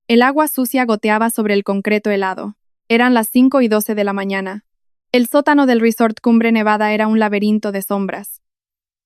El agua sucia goteaba sobre el concreto helado. Eran las 5:12 de la mañana. El sótano del resort Cumbre Nevada era un laberinto de sombras,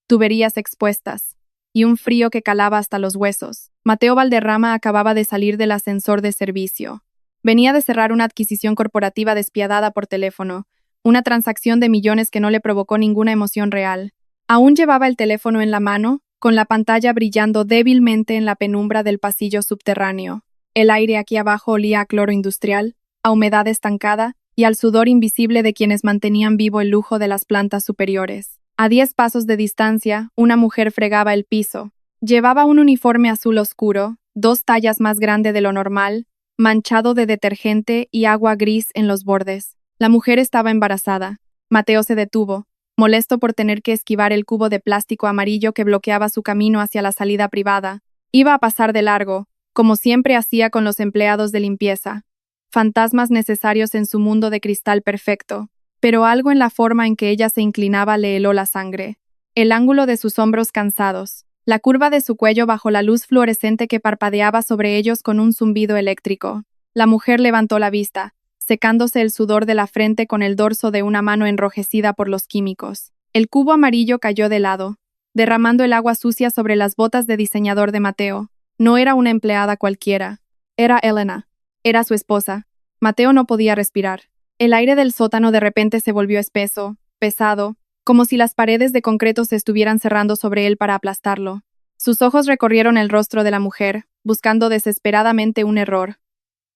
tuberías expuestas y un frío que calaba hasta los huesos. Mateo Valderrama acababa de salir del ascensor de servicio. Venía de cerrar una adquisición corporativa despiadada por teléfono, una transacción de millones que no le provocó ninguna emoción real. Aún llevaba el teléfono en la mano, con la pantalla brillando débilmente en la penumbra del pasillo subterráneo. El aire aquí abajo olía a cloro industrial, a humedad estancada y al sudor invisible de quienes mantenían vivo el lujo de las plantas superiores. A 10 pasos de distancia, una mujer fregaba el piso. Llevaba un uniforme azul oscuro, 2 tallas más grande de lo normal, manchado de detergente y agua gris en los bordes. La mujer estaba embarazada. Mateo se detuvo, molesto por tener que esquivar el cubo de plástico amarillo que bloqueaba su camino hacia la salida privada. Iba a pasar de largo, como siempre hacía con los empleados de limpieza. Fantasmas necesarios en su mundo de cristal perfecto. Pero algo en la forma en que ella se inclinaba le heló la sangre. El ángulo de sus hombros cansados, la curva de su cuello bajo la luz fluorescente que parpadeaba sobre ellos con un zumbido eléctrico. La mujer levantó la vista, secándose el sudor de la frente con el dorso de una mano enrojecida por los químicos. El cubo amarillo cayó de lado, derramando el agua sucia sobre las botas de diseñador de Mateo. No era una empleada cualquiera. Era Elena. Era su esposa. Mateo no podía respirar. El aire del sótano de repente se volvió espeso, pesado, como si las paredes de concreto se estuvieran cerrando sobre él para aplastarlo. Sus ojos recorrieron el rostro de la mujer, buscando desesperadamente un error.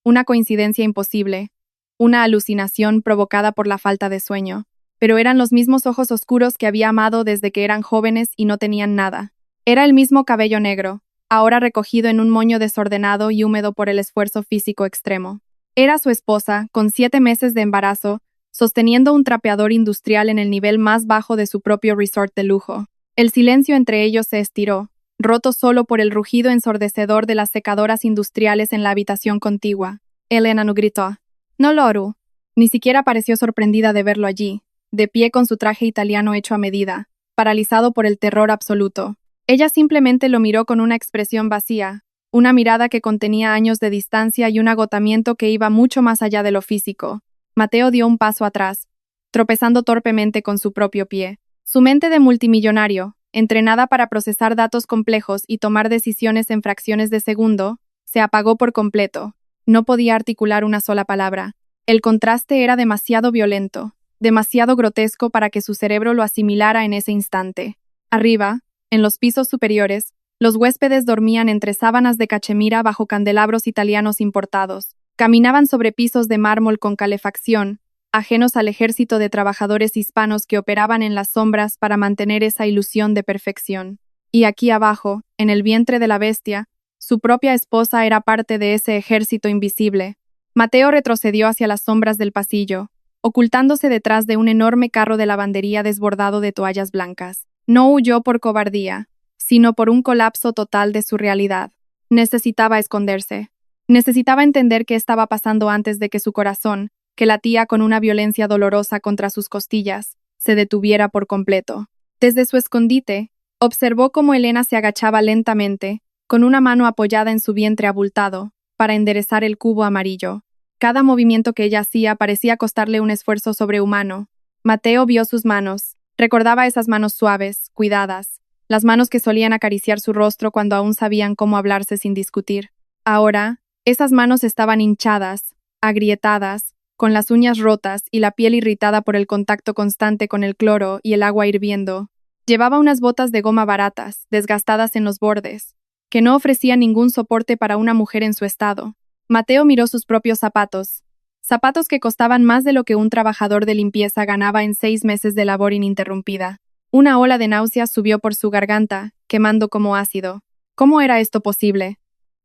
Una coincidencia imposible. Una alucinación provocada por la falta de sueño. Pero eran los mismos ojos oscuros que había amado desde que eran jóvenes y no tenían nada. Era el mismo cabello negro, ahora recogido en un moño desordenado y húmedo por el esfuerzo físico extremo. Era su esposa, con 7 meses de embarazo, sosteniendo un trapeador industrial en el nivel más bajo de su propio resort de lujo. El silencio entre ellos se estiró, roto solo por el rugido ensordecedor de las secadoras industriales en la habitación contigua. Elena no gritó. No Loru. Ni siquiera pareció sorprendida de verlo allí, de pie con su traje italiano hecho a medida, paralizado por el terror absoluto. Ella simplemente lo miró con una expresión vacía, una mirada que contenía años de distancia y un agotamiento que iba mucho más allá de lo físico. Mateo dio un paso atrás, tropezando torpemente con su propio pie. Su mente de multimillonario, entrenada para procesar datos complejos y tomar decisiones en fracciones de segundo, se apagó por completo. No podía articular una sola palabra. El contraste era demasiado violento, demasiado grotesco para que su cerebro lo asimilara en ese instante. Arriba, en los pisos superiores, los huéspedes dormían entre sábanas de cachemira bajo candelabros italianos importados. Caminaban sobre pisos de mármol con calefacción, ajenos al ejército de trabajadores hispanos que operaban en las sombras para mantener esa ilusión de perfección. Y aquí abajo, en el vientre de la bestia, su propia esposa era parte de ese ejército invisible. Mateo retrocedió hacia las sombras del pasillo, ocultándose detrás de un enorme carro de lavandería desbordado de toallas blancas. No huyó por cobardía, sino por un colapso total de su realidad. Necesitaba esconderse. Necesitaba entender qué estaba pasando antes de que su corazón, que latía con una violencia dolorosa contra sus costillas, se detuviera por completo. Desde su escondite, observó cómo Elena se agachaba lentamente, con una mano apoyada en su vientre abultado, para enderezar el cubo amarillo. Cada movimiento que ella hacía parecía costarle un esfuerzo sobrehumano. Mateo vio sus manos. Recordaba esas manos suaves, cuidadas, las manos que solían acariciar su rostro cuando aún sabían cómo hablarse sin discutir. Ahora, esas manos estaban hinchadas, agrietadas, con las uñas rotas y la piel irritada por el contacto constante con el cloro y el agua hirviendo. Llevaba unas botas de goma baratas, desgastadas en los bordes, que no ofrecían ningún soporte para una mujer en su estado. Mateo miró sus propios zapatos. Zapatos que costaban más de lo que un trabajador de limpieza ganaba en 6 meses de labor ininterrumpida. Una ola de náuseas subió por su garganta, quemando como ácido. ¿Cómo era esto posible?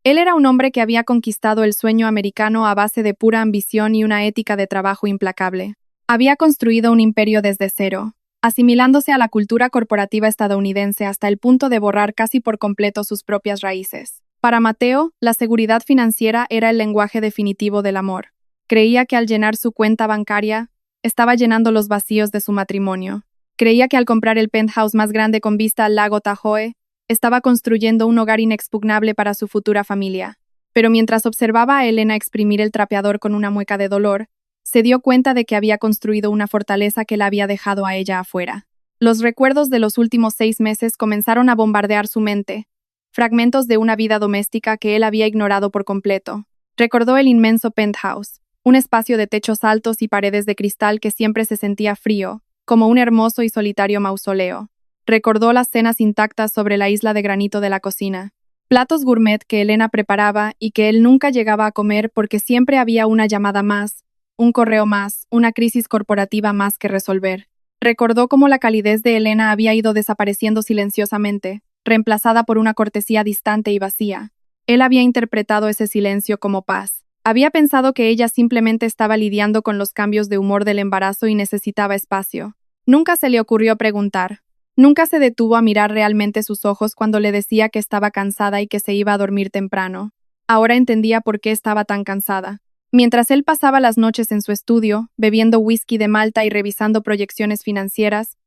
Él era un hombre que había conquistado el sueño americano a base de pura ambición y una ética de trabajo implacable. Había construido un imperio desde cero, asimilándose a la cultura corporativa estadounidense hasta el punto de borrar casi por completo sus propias raíces. Para Mateo, la seguridad financiera era el lenguaje definitivo del amor. Creía que al llenar su cuenta bancaria, estaba llenando los vacíos de su matrimonio. Creía que al comprar el penthouse más grande con vista al lago Tahoe, estaba construyendo un hogar inexpugnable para su futura familia. Pero mientras observaba a Elena exprimir el trapeador con una mueca de dolor, se dio cuenta de que había construido una fortaleza que la había dejado a ella afuera. Los recuerdos de los últimos 6 meses comenzaron a bombardear su mente, fragmentos de una vida doméstica que él había ignorado por completo. Recordó el inmenso penthouse, un espacio de techos altos y paredes de cristal que siempre se sentía frío, como un hermoso y solitario mausoleo. Recordó las cenas intactas sobre la isla de granito de la cocina, platos gourmet que Elena preparaba y que él nunca llegaba a comer porque siempre había una llamada más, un correo más, una crisis corporativa más que resolver. Recordó cómo la calidez de Elena había ido desapareciendo silenciosamente, reemplazada por una cortesía distante y vacía. Él había interpretado ese silencio como paz. Había pensado que ella simplemente estaba lidiando con los cambios de humor del embarazo y necesitaba espacio. Nunca se le ocurrió preguntar. Nunca se detuvo a mirar realmente sus ojos cuando le decía que estaba cansada y que se iba a dormir temprano. Ahora entendía por qué estaba tan cansada. Mientras él pasaba las noches en su estudio, bebiendo whisky de Malta y revisando proyecciones financieras,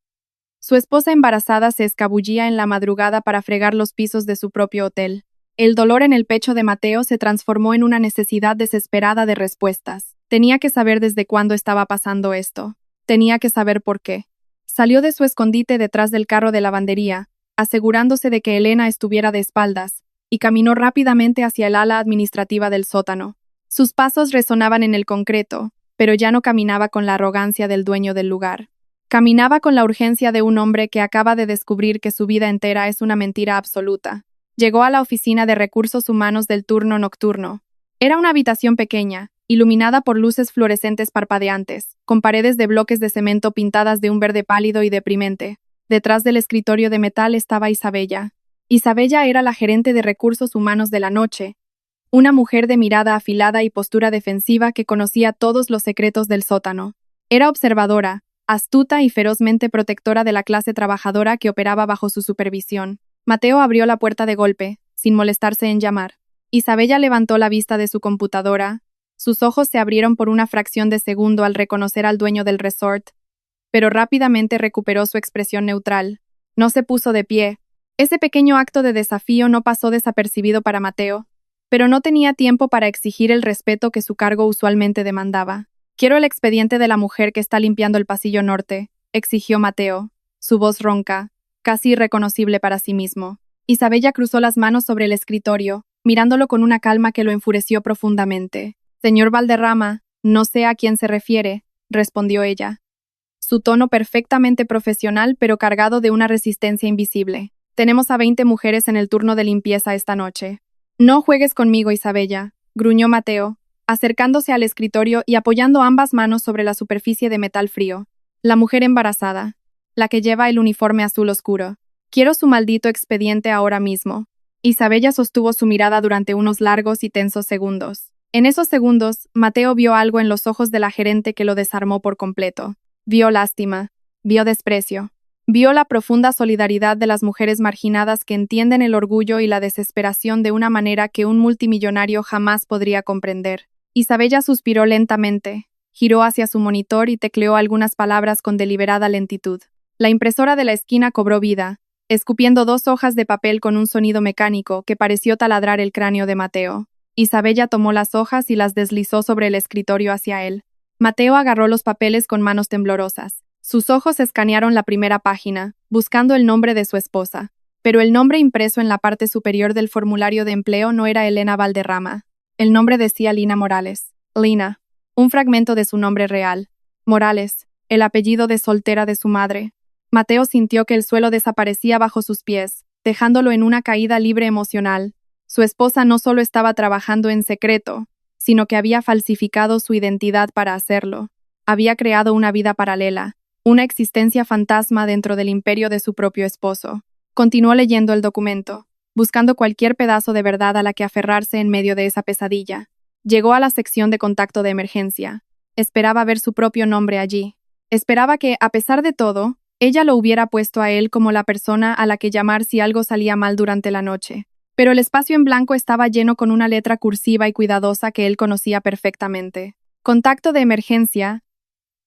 su esposa embarazada se escabullía en la madrugada para fregar los pisos de su propio hotel. El dolor en el pecho de Mateo se transformó en una necesidad desesperada de respuestas. Tenía que saber desde cuándo estaba pasando esto. Tenía que saber por qué. Salió de su escondite detrás del carro de lavandería, asegurándose de que Elena estuviera de espaldas, y caminó rápidamente hacia el ala administrativa del sótano. Sus pasos resonaban en el concreto, pero ya no caminaba con la arrogancia del dueño del lugar. Caminaba con la urgencia de un hombre que acaba de descubrir que su vida entera es una mentira absoluta. Llegó a la oficina de recursos humanos del turno nocturno. Era una habitación pequeña, iluminada por luces fluorescentes parpadeantes, con paredes de bloques de cemento pintadas de un verde pálido y deprimente. Detrás del escritorio de metal estaba Isabella. Isabella era la gerente de recursos humanos de la noche, una mujer de mirada afilada y postura defensiva que conocía todos los secretos del sótano. Era observadora, astuta y ferozmente protectora de la clase trabajadora que operaba bajo su supervisión. Mateo abrió la puerta de golpe, sin molestarse en llamar. Isabella levantó la vista de su computadora. Sus ojos se abrieron por una fracción de segundo al reconocer al dueño del resort, pero rápidamente recuperó su expresión neutral. No se puso de pie. Ese pequeño acto de desafío no pasó desapercibido para Mateo, pero no tenía tiempo para exigir el respeto que su cargo usualmente demandaba. «Quiero el expediente de la mujer que está limpiando el pasillo norte», exigió Mateo, su voz ronca, casi irreconocible para sí mismo. Isabella cruzó las manos sobre el escritorio, mirándolo con una calma que lo enfureció profundamente. «Señor Valderrama, no sé a quién se refiere», respondió ella. Su tono perfectamente profesional pero cargado de una resistencia invisible. «Tenemos a 20 mujeres en el turno de limpieza esta noche». «No juegues conmigo, Isabella», gruñó Mateo, acercándose al escritorio y apoyando ambas manos sobre la superficie de metal frío. «La mujer embarazada, la que lleva el uniforme azul oscuro. Quiero su maldito expediente ahora mismo». Isabella sostuvo su mirada durante unos largos y tensos segundos. En esos segundos, Mateo vio algo en los ojos de la gerente que lo desarmó por completo. Vio lástima, vio desprecio, vio la profunda solidaridad de las mujeres marginadas que entienden el orgullo y la desesperación de una manera que un multimillonario jamás podría comprender. Isabella suspiró lentamente, giró hacia su monitor y tecleó algunas palabras con deliberada lentitud. La impresora de la esquina cobró vida, escupiendo 2 hojas de papel con un sonido mecánico que pareció taladrar el cráneo de Mateo. Isabella tomó las hojas y las deslizó sobre el escritorio hacia él. Mateo agarró los papeles con manos temblorosas. Sus ojos escanearon la primera página, buscando el nombre de su esposa. Pero el nombre impreso en la parte superior del formulario de empleo no era Elena Valderrama. El nombre decía Lina Morales. Lina, un fragmento de su nombre real. Morales, el apellido de soltera de su madre. Mateo sintió que el suelo desaparecía bajo sus pies, dejándolo en una caída libre emocional. Su esposa no solo estaba trabajando en secreto, sino que había falsificado su identidad para hacerlo. Había creado una vida paralela, una existencia fantasma dentro del imperio de su propio esposo. Continuó leyendo el documento, buscando cualquier pedazo de verdad a la que aferrarse en medio de esa pesadilla. Llegó a la sección de contacto de emergencia. Esperaba ver su propio nombre allí. Esperaba que, a pesar de todo, ella lo hubiera puesto a él como la persona a la que llamar si algo salía mal durante la noche. Pero el espacio en blanco estaba lleno con una letra cursiva y cuidadosa que él conocía perfectamente. Contacto de emergencia,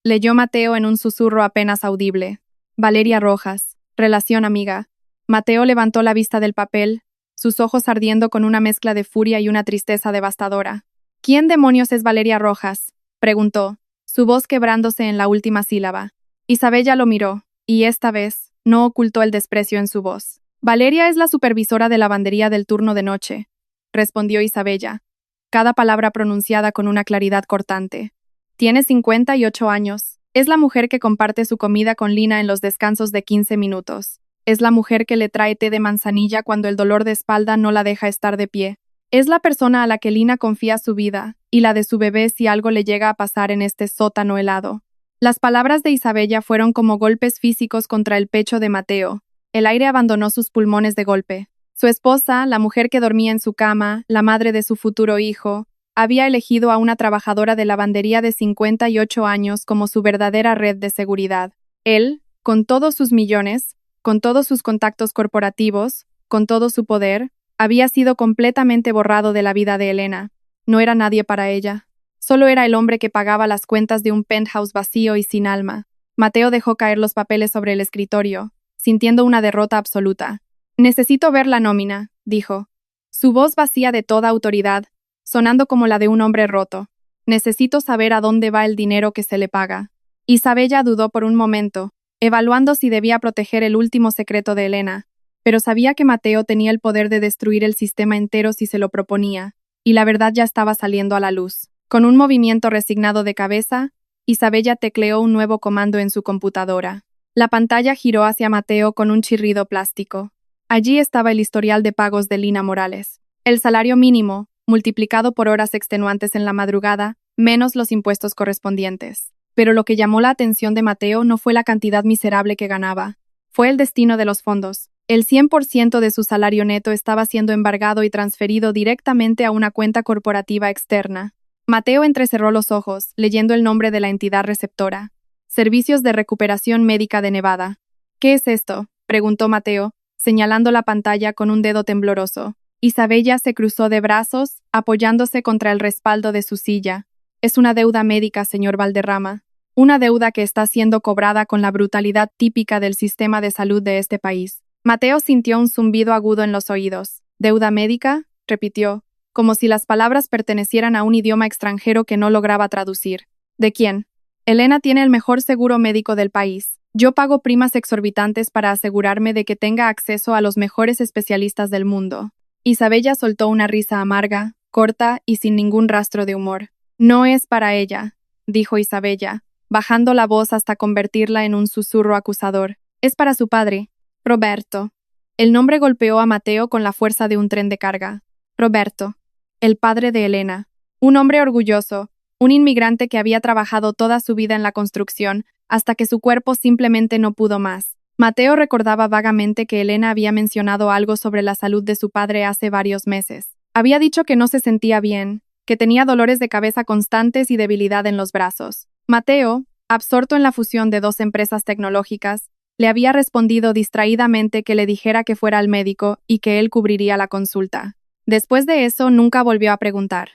leyó Mateo en un susurro apenas audible. Valeria Rojas, relación amiga. Mateo levantó la vista del papel, sus ojos ardiendo con una mezcla de furia y una tristeza devastadora. ¿Quién demonios es Valeria Rojas?, preguntó, su voz quebrándose en la última sílaba. Isabella lo miró, y esta vez no ocultó el desprecio en su voz. Valeria es la supervisora de lavandería del turno de noche, respondió Isabella, cada palabra pronunciada con una claridad cortante. Tiene 58 años. Es la mujer que comparte su comida con Lina en los descansos de 15 minutos. Es la mujer que le trae té de manzanilla cuando el dolor de espalda no la deja estar de pie. Es la persona a la que Lina confía su vida y la de su bebé si algo le llega a pasar en este sótano helado. Las palabras de Isabella fueron como golpes físicos contra el pecho de Mateo. El aire abandonó sus pulmones de golpe. Su esposa, la mujer que dormía en su cama, la madre de su futuro hijo, había elegido a una trabajadora de lavandería de 58 años como su verdadera red de seguridad. Él, con todos sus millones, con todos sus contactos corporativos, con todo su poder, había sido completamente borrado de la vida de Elena. No era nadie para ella. Solo era el hombre que pagaba las cuentas de un penthouse vacío y sin alma. Mateo dejó caer los papeles sobre el escritorio, sintiendo una derrota absoluta. Necesito ver la nómina, dijo. Su voz vacía de toda autoridad, sonando como la de un hombre roto. Necesito saber a dónde va el dinero que se le paga. Isabella dudó por un momento, evaluando si debía proteger el último secreto de Elena, pero sabía que Mateo tenía el poder de destruir el sistema entero si se lo proponía, y la verdad ya estaba saliendo a la luz. Con un movimiento resignado de cabeza, Isabella tecleó un nuevo comando en su computadora. La pantalla giró hacia Mateo con un chirrido plástico. Allí estaba el historial de pagos de Lina Morales. El salario mínimo, multiplicado por horas extenuantes en la madrugada, menos los impuestos correspondientes. Pero lo que llamó la atención de Mateo no fue la cantidad miserable que ganaba, fue el destino de los fondos. El 100% de su salario neto estaba siendo embargado y transferido directamente a una cuenta corporativa externa. Mateo entrecerró los ojos, leyendo el nombre de la entidad receptora. Servicios de Recuperación Médica de Nevada. ¿Qué es esto?, preguntó Mateo, señalando la pantalla con un dedo tembloroso. Isabella se cruzó de brazos, apoyándose contra el respaldo de su silla. Es una deuda médica, señor Valderrama. Una deuda que está siendo cobrada con la brutalidad típica del sistema de salud de este país. Mateo sintió un zumbido agudo en los oídos. ¿Deuda médica?, repitió, como si las palabras pertenecieran a un idioma extranjero que no lograba traducir. ¿De quién? Elena tiene el mejor seguro médico del país. Yo pago primas exorbitantes para asegurarme de que tenga acceso a los mejores especialistas del mundo. Isabella soltó una risa amarga, corta y sin ningún rastro de humor. No es para ella, dijo Isabella, bajando la voz hasta convertirla en un susurro acusador. Es para su padre, Roberto. El nombre golpeó a Mateo con la fuerza de un tren de carga. Roberto, el padre de Elena. Un hombre orgulloso, un inmigrante que había trabajado toda su vida en la construcción, hasta que su cuerpo simplemente no pudo más. Mateo recordaba vagamente que Elena había mencionado algo sobre la salud de su padre hace varios meses. Había dicho que no se sentía bien, que tenía dolores de cabeza constantes y debilidad en los brazos. Mateo, absorto en la fusión de dos empresas tecnológicas, le había respondido distraídamente que le dijera que fuera al médico y que él cubriría la consulta. Después de eso, nunca volvió a preguntar.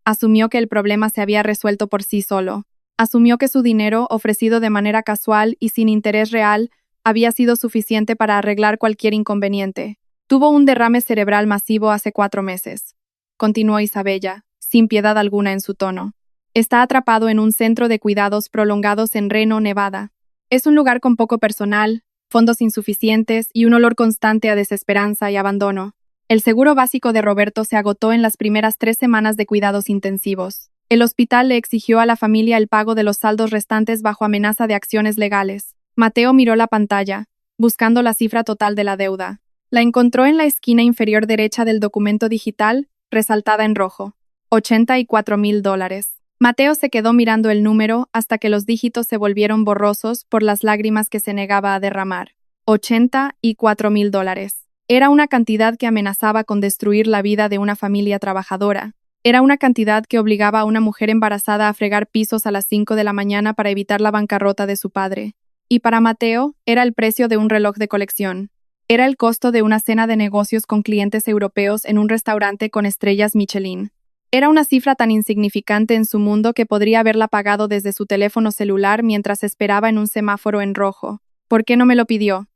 Asumió que el problema se había resuelto por sí solo. Asumió que su dinero, ofrecido de manera casual y sin interés real, había sido suficiente para arreglar cualquier inconveniente. Tuvo un derrame cerebral masivo hace 4 meses. Continuó Isabella, sin piedad alguna en su tono. Está atrapado en un centro de cuidados prolongados en Reno, Nevada. Es un lugar con poco personal, fondos insuficientes y un olor constante a desesperanza y abandono. El seguro básico de Roberto se agotó en las primeras 3 semanas de cuidados intensivos. El hospital le exigió a la familia el pago de los saldos restantes bajo amenaza de acciones legales. Mateo miró la pantalla, buscando la cifra total de la deuda. La encontró en la esquina inferior derecha del documento digital, resaltada en rojo. $84,000. Mateo se quedó mirando el número hasta que los dígitos se volvieron borrosos por las lágrimas que se negaba a derramar. $84,000. Era una cantidad que amenazaba con destruir la vida de una familia trabajadora. Era una cantidad que obligaba a una mujer embarazada a fregar pisos a las 5 de la mañana para evitar la bancarrota de su padre. Y para Mateo, era el precio de un reloj de colección. Era el costo de una cena de negocios con clientes europeos en un restaurante con estrellas Michelin. Era una cifra tan insignificante en su mundo que podría haberla pagado desde su teléfono celular mientras esperaba en un semáforo en rojo. ¿Por qué no me lo pidió?,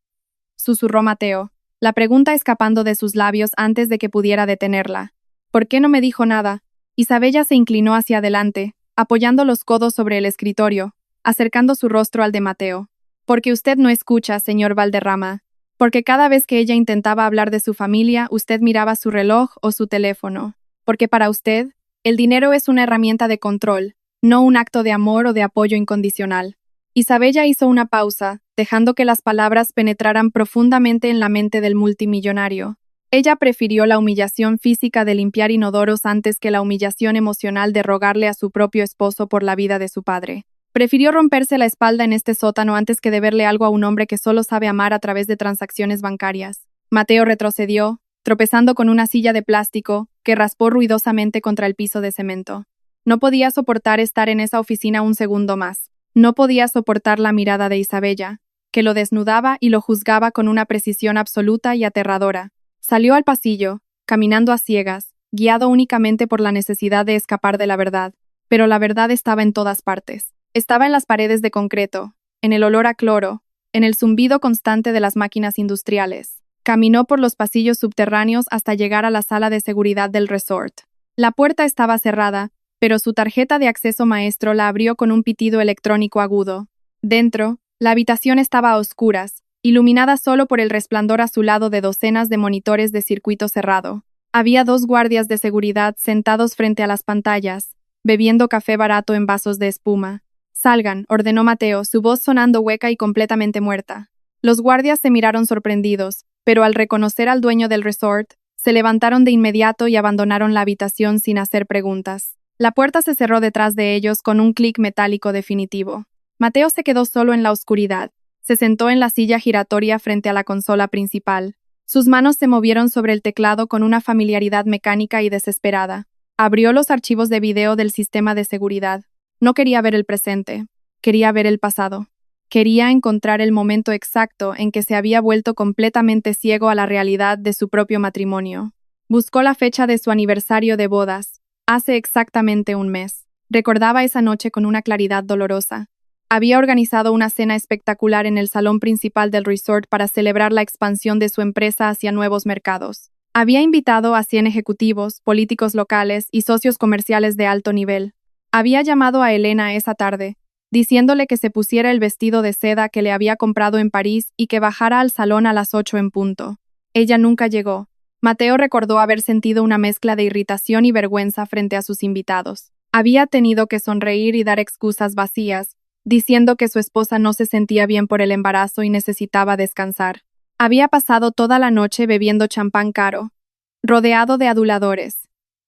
susurró Mateo. la pregunta escapando de sus labios antes de que pudiera detenerla. ¿Por qué no me dijo nada? Isabella se inclinó hacia adelante, apoyando los codos sobre el escritorio, acercando su rostro al de Mateo. Porque usted no escucha, señor Valderrama. Porque cada vez que ella intentaba hablar de su familia, usted miraba su reloj o su teléfono. Porque para usted, el dinero es una herramienta de control, no un acto de amor o de apoyo incondicional. Isabella hizo una pausa, dejando que las palabras penetraran profundamente en la mente del multimillonario. Ella prefirió la humillación física de limpiar inodoros antes que la humillación emocional de rogarle a su propio esposo por la vida de su padre. Prefirió romperse la espalda en este sótano antes que deberle algo a un hombre que solo sabe amar a través de transacciones bancarias. Mateo retrocedió, tropezando con una silla de plástico, que raspó ruidosamente contra el piso de cemento. No podía soportar estar en esa oficina un segundo más. No podía soportar la mirada de Isabella, que lo desnudaba y lo juzgaba con una precisión absoluta y aterradora. Salió al pasillo, caminando a ciegas, guiado únicamente por la necesidad de escapar de la verdad. Pero la verdad estaba en todas partes. Estaba en las paredes de concreto, en el olor a cloro, en el zumbido constante de las máquinas industriales. Caminó por los pasillos subterráneos hasta llegar a la sala de seguridad del resort. La puerta estaba cerrada, pero su tarjeta de acceso maestro la abrió con un pitido electrónico agudo. Dentro, la habitación estaba a oscuras, iluminada solo por el resplandor azulado de docenas de monitores de circuito cerrado. Había 2 guardias de seguridad sentados frente a las pantallas, bebiendo café barato en vasos de espuma. «Salgan», ordenó Mateo, su voz sonando hueca y completamente muerta. Los guardias se miraron sorprendidos, pero al reconocer al dueño del resort, se levantaron de inmediato y abandonaron la habitación sin hacer preguntas. La puerta se cerró detrás de ellos con un clic metálico definitivo. Mateo se quedó solo en la oscuridad. Se sentó en la silla giratoria frente a la consola principal. Sus manos se movieron sobre el teclado con una familiaridad mecánica y desesperada. Abrió los archivos de video del sistema de seguridad. No quería ver el presente, quería ver el pasado. Quería encontrar el momento exacto en que se había vuelto completamente ciego a la realidad de su propio matrimonio. Buscó la fecha de su aniversario de bodas, hace exactamente un mes. Recordaba esa noche con una claridad dolorosa. Había organizado una cena espectacular en el salón principal del resort para celebrar la expansión de su empresa hacia nuevos mercados. Había invitado a 100 ejecutivos, políticos locales y socios comerciales de alto nivel. Había llamado a Elena esa tarde, diciéndole que se pusiera el vestido de seda que le había comprado en París y que bajara al salón a las 8 en punto. Ella nunca llegó. Mateo recordó haber sentido una mezcla de irritación y vergüenza frente a sus invitados. Había tenido que sonreír y dar excusas vacías, diciendo que su esposa no se sentía bien por el embarazo y necesitaba descansar. Había pasado toda la noche bebiendo champán caro, rodeado de aduladores,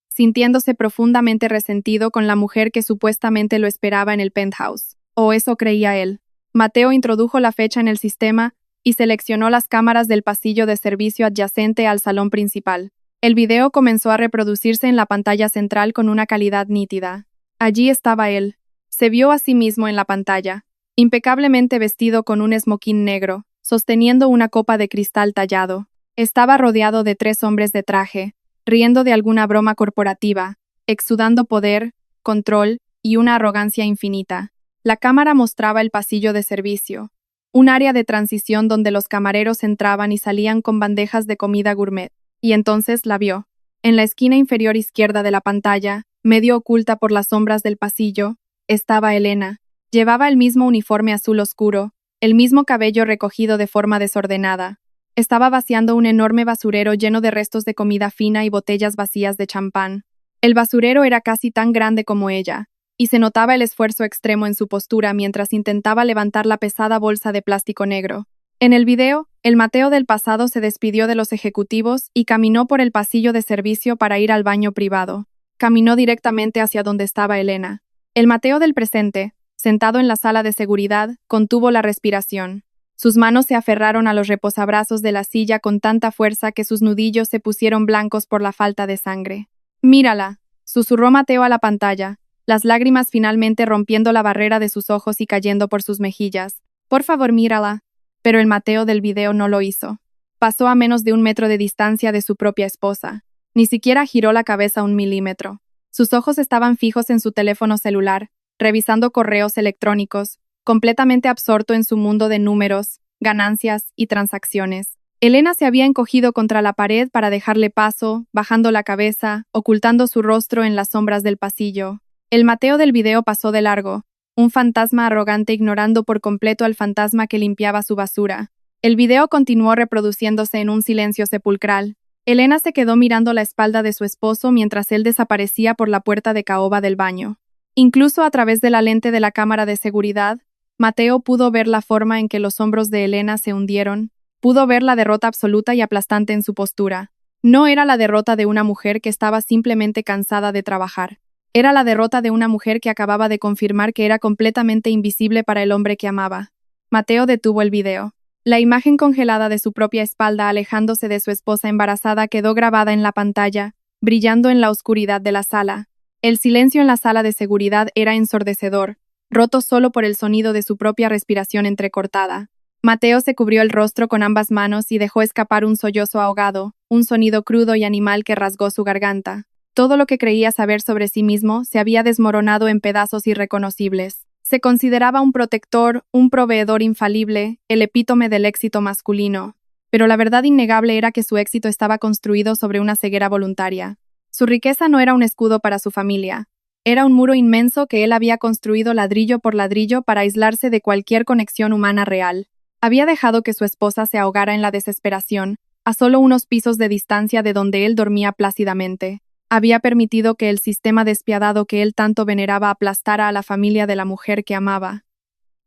sintiéndose profundamente resentido con la mujer que supuestamente lo esperaba en el penthouse. O eso creía él. Mateo introdujo la fecha en el sistema y seleccionó las cámaras del pasillo de servicio adyacente al salón principal. El video comenzó a reproducirse en la pantalla central con una calidad nítida. Allí estaba él. Se vio a sí mismo en la pantalla, impecablemente vestido con un esmoquín negro, sosteniendo una copa de cristal tallado. Estaba rodeado de 3 hombres de traje, riendo de alguna broma corporativa, exudando poder, control y una arrogancia infinita. La cámara mostraba el pasillo de servicio, un área de transición donde los camareros entraban y salían con bandejas de comida gourmet, y entonces la vio. En la esquina inferior izquierda de la pantalla, medio oculta por las sombras del pasillo, estaba Elena. Llevaba el mismo uniforme azul oscuro, el mismo cabello recogido de forma desordenada. Estaba vaciando un enorme basurero lleno de restos de comida fina y botellas vacías de champán. El basurero era casi tan grande como ella, y se notaba el esfuerzo extremo en su postura mientras intentaba levantar la pesada bolsa de plástico negro. En el video, el Mateo del pasado se despidió de los ejecutivos y caminó por el pasillo de servicio para ir al baño privado. Caminó directamente hacia donde estaba Elena. El Mateo del presente, sentado en la sala de seguridad, contuvo la respiración. Sus manos se aferraron a los reposabrazos de la silla con tanta fuerza que sus nudillos se pusieron blancos por la falta de sangre. «Mírala», susurró Mateo a la pantalla, las lágrimas finalmente rompiendo la barrera de sus ojos y cayendo por sus mejillas. «Por favor, mírala». Pero el Mateo del video no lo hizo. Pasó a menos de 1 metro de distancia de su propia esposa. Ni siquiera giró la cabeza 1 milímetro. Sus ojos estaban fijos en su teléfono celular, revisando correos electrónicos, completamente absorto en su mundo de números, ganancias y transacciones. Elena se había encogido contra la pared para dejarle paso, bajando la cabeza, ocultando su rostro en las sombras del pasillo. El Mateo del video pasó de largo, un fantasma arrogante ignorando por completo al fantasma que limpiaba su basura. El video continuó reproduciéndose en un silencio sepulcral. Elena se quedó mirando la espalda de su esposo mientras él desaparecía por la puerta de caoba del baño. Incluso a través de la lente de la cámara de seguridad, Mateo pudo ver la forma en que los hombros de Elena se hundieron, pudo ver la derrota absoluta y aplastante en su postura. No era la derrota de una mujer que estaba simplemente cansada de trabajar. Era la derrota de una mujer que acababa de confirmar que era completamente invisible para el hombre que amaba. Mateo detuvo el video. La imagen congelada de su propia espalda alejándose de su esposa embarazada quedó grabada en la pantalla, brillando en la oscuridad de la sala. El silencio en la sala de seguridad era ensordecedor, roto solo por el sonido de su propia respiración entrecortada. Mateo se cubrió el rostro con ambas manos y dejó escapar un sollozo ahogado, un sonido crudo y animal que rasgó su garganta. Todo lo que creía saber sobre sí mismo se había desmoronado en pedazos irreconocibles. Se consideraba un protector, un proveedor infalible, el epítome del éxito masculino. Pero la verdad innegable era que su éxito estaba construido sobre una ceguera voluntaria. Su riqueza no era un escudo para su familia. Era un muro inmenso que él había construido ladrillo por ladrillo para aislarse de cualquier conexión humana real. Había dejado que su esposa se ahogara en la desesperación, a solo unos pisos de distancia de donde él dormía plácidamente. Había permitido que el sistema despiadado que él tanto veneraba aplastara a la familia de la mujer que amaba.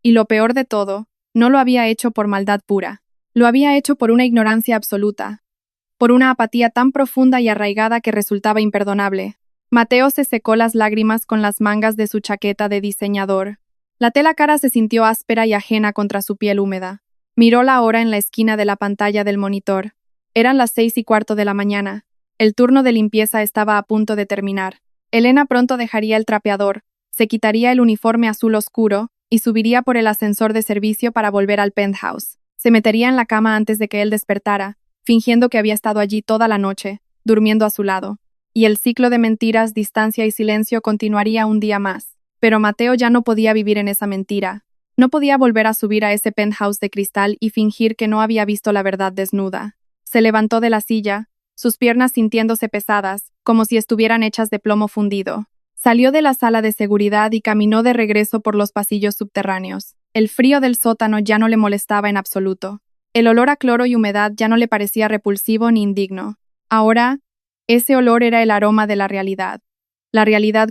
Y lo peor de todo, no lo había hecho por maldad pura. Lo había hecho por una ignorancia absoluta, por una apatía tan profunda y arraigada que resultaba imperdonable. Mateo se secó las lágrimas con las mangas de su chaqueta de diseñador. La tela cara se sintió áspera y ajena contra su piel húmeda. Miró la hora en la esquina de la pantalla del monitor. Eran las 6:15 de la mañana. El turno de limpieza estaba a punto de terminar. Elena pronto dejaría el trapeador, se quitaría el uniforme azul oscuro y subiría por el ascensor de servicio para volver al penthouse. Se metería en la cama antes de que él despertara, fingiendo que había estado allí toda la noche, durmiendo a su lado. Y el ciclo de mentiras, distancia y silencio continuaría un día más. Pero Mateo ya no podía vivir en esa mentira. No podía volver a subir a ese penthouse de cristal y fingir que no había visto la verdad desnuda. Se levantó de la silla, sus piernas sintiéndose pesadas, como si estuvieran hechas de plomo fundido. Salió de la sala de seguridad y caminó de regreso por los pasillos subterráneos. El frío del sótano ya no le molestaba en absoluto. El olor a cloro y humedad ya no le parecía repulsivo ni indigno. Ahora, ese olor era el aroma de la realidad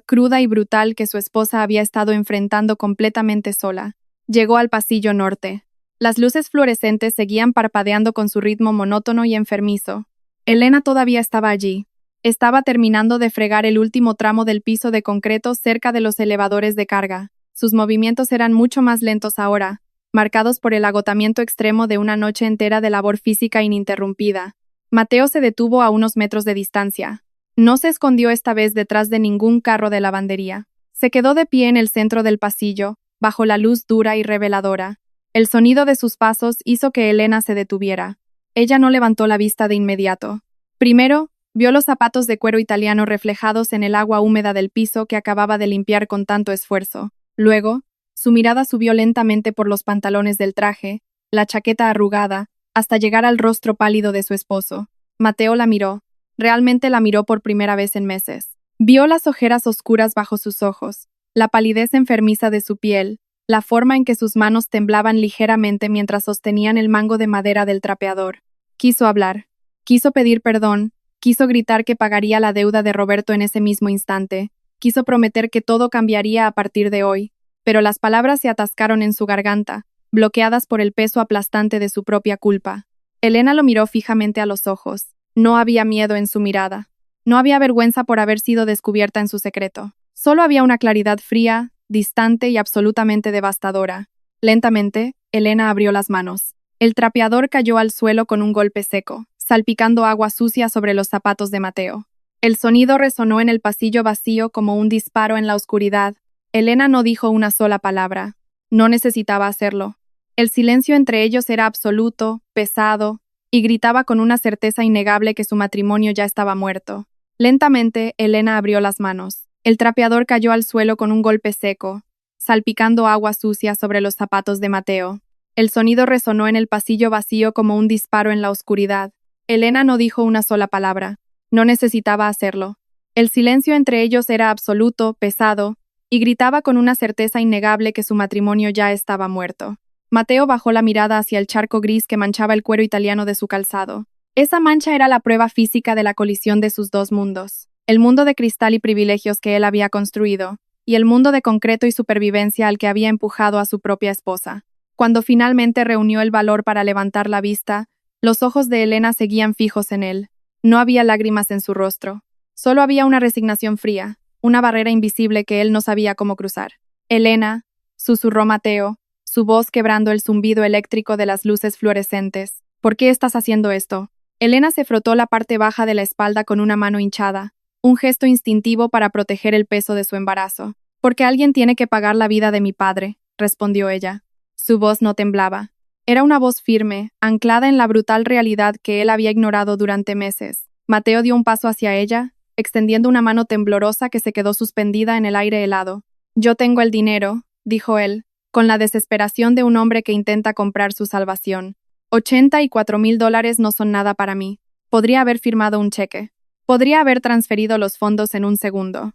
cruda y brutal que su esposa había estado enfrentando completamente sola. Llegó al pasillo norte. Las luces fluorescentes seguían parpadeando con su ritmo monótono y enfermizo. Elena todavía estaba allí. Estaba terminando de fregar el último tramo del piso de concreto cerca de los elevadores de carga. Sus movimientos eran mucho más lentos ahora, marcados por el agotamiento extremo de una noche entera de labor física ininterrumpida. Mateo se detuvo a unos metros de distancia. No se escondió esta vez detrás de ningún carro de lavandería. Se quedó de pie en el centro del pasillo, bajo la luz dura y reveladora. El sonido de sus pasos hizo que Elena se detuviera. Ella no levantó la vista de inmediato. Primero, vio los zapatos de cuero italiano reflejados en el agua húmeda del piso que acababa de limpiar con tanto esfuerzo. Luego, su mirada subió lentamente por los pantalones del traje, la chaqueta arrugada, hasta llegar al rostro pálido de su esposo. Mateo la miró. Realmente la miró por primera vez en meses. Vio las ojeras oscuras bajo sus ojos, la palidez enfermiza de su piel, la forma en que sus manos temblaban ligeramente mientras sostenían el mango de madera del trapeador. Quiso hablar. Quiso pedir perdón. Quiso gritar que pagaría la deuda de Roberto en ese mismo instante. Quiso prometer que todo cambiaría a partir de hoy. Pero las palabras se atascaron en su garganta, bloqueadas por el peso aplastante de su propia culpa. Elena lo miró fijamente a los ojos. No había miedo en su mirada. No había vergüenza por haber sido descubierta en su secreto. Solo había una claridad fría, distante y absolutamente devastadora. Lentamente, Elena abrió las manos. El trapeador cayó al suelo con un golpe seco, salpicando agua sucia sobre los zapatos de Mateo. El sonido resonó en el pasillo vacío como un disparo en la oscuridad. Elena no dijo una sola palabra. No necesitaba hacerlo. El silencio entre ellos era absoluto, pesado, y gritaba con una certeza innegable que su matrimonio ya estaba muerto. Lentamente, Elena abrió las manos. El trapeador cayó al suelo con un golpe seco, salpicando agua sucia sobre los zapatos de Mateo. El sonido resonó en el pasillo vacío como un disparo en la oscuridad. Elena no dijo una sola palabra. No necesitaba hacerlo. El silencio entre ellos era absoluto, pesado, y gritaba con una certeza innegable que su matrimonio ya estaba muerto. Mateo bajó la mirada hacia el charco gris que manchaba el cuero italiano de su calzado. Esa mancha era la prueba física de la colisión de sus dos mundos. El mundo de cristal y privilegios que él había construido, y el mundo de concreto y supervivencia al que había empujado a su propia esposa. Cuando finalmente reunió el valor para levantar la vista, los ojos de Elena seguían fijos en él. No había lágrimas en su rostro. Solo había una resignación fría, una barrera invisible que él no sabía cómo cruzar. Elena, susurró Mateo, su voz quebrando el zumbido eléctrico de las luces fluorescentes. ¿Por qué estás haciendo esto? Elena se frotó la parte baja de la espalda con una mano hinchada, un gesto instintivo para proteger el peso de su embarazo. Porque alguien tiene que pagar la vida de mi padre, respondió ella. Su voz no temblaba. Era una voz firme, anclada en la brutal realidad que él había ignorado durante meses. Mateo dio un paso hacia ella, extendiendo una mano temblorosa que se quedó suspendida en el aire helado. Yo tengo el dinero, dijo él, con la desesperación de un hombre que intenta comprar su salvación. $84,000 no son nada para mí. Podría haber firmado un cheque. Podría haber transferido los fondos en un segundo.